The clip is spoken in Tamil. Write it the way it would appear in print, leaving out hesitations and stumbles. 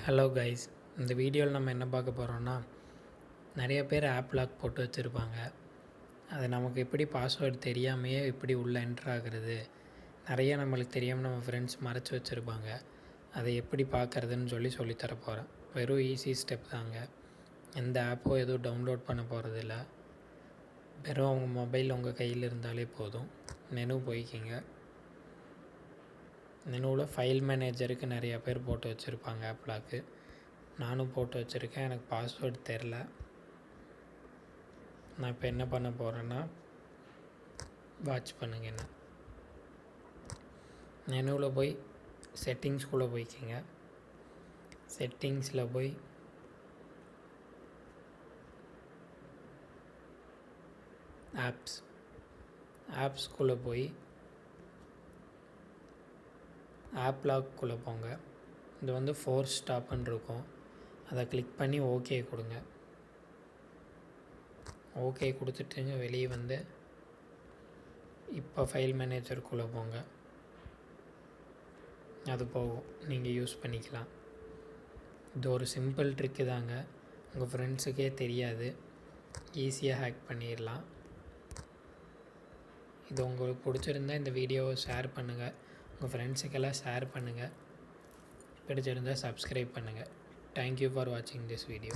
ஹலோ கைஸ், இந்த வீடியோவில் நம்ம என்ன பார்க்க போகிறோன்னா, நிறைய பேர் ஆப் லாக் போட்டு வச்சுருப்பாங்க. அது நமக்கு எப்படி பாஸ்வேர்டு தெரியாமையே எப்படி உள்ளே என்ட்ரு ஆகுறது, நிறைய நம்மளுக்கு தெரியாமல் நம்ம ஃப்ரெண்ட்ஸ் மறைச்சி வச்சுருப்பாங்க. அதை எப்படி பார்க்குறதுன்னு சொல்லித்தர போகிறேன். வெறும் ஈஸி ஸ்டெப் தாங்க. எந்த ஆப்போ எதுவும் டவுன்லோட் பண்ண போகிறதில்ல. வெறும் அவங்க மொபைல் உங்கள் கையில் இருந்தாலே போதும். மெனு போய்க்கிங்க. மெனுவில் ஃபைல் மேனேஜருக்கு நிறையா பேர் போட்டு வச்சுருப்பாங்க ஆப் லாக்கு. நானும் போட்டு வச்சுருக்கேன். எனக்கு பாஸ்வேர்டு தெரில. நான் இப்போ என்ன பண்ண போகிறேன்னா, வாட்ச் பண்ணுங்க. என்ன மெனுவில் போய் செட்டிங்ஸ்குள்ளே போய்க்கிங்க. செட்டிங்ஸில் போய் ஆப்ஸ்குள்ளே போய் ஆப் லாக்குள்ளே போங்க. இது வந்து ஃபோர்ஸ் ஸ்டாப்னு இருக்கும். அதை கிளிக் பண்ணி ஓகே கொடுங்க. ஓகே கொடுத்துட்டுங்க வெளியே வந்து இப்போ ஃபைல் மேனேஜருக்குள்ளே போங்க. அது போகும், நீங்கள் யூஸ் பண்ணிக்கலாம். இது ஒரு சிம்பிள் ட்ரிக்கு தாங்க. உங்கள் ஃப்ரெண்ட்ஸுக்கே தெரியாது, ஈஸியாக ஹேக் பண்ணிடலாம். இது உங்களுக்கு பிடிச்சிருந்தால் இந்த வீடியோவை ஷேர் பண்ணுங்கள். உங்கள் ஃப்ரெண்ட்ஸுக்கெல்லாம் ஷேர் பண்ணுங்கள். பிடிச்சிருந்தால் சப்ஸ்கிரைப் பண்ணுங்கள். தேங்க்யூ ஃபார் வாட்சிங் திஸ் வீடியோ.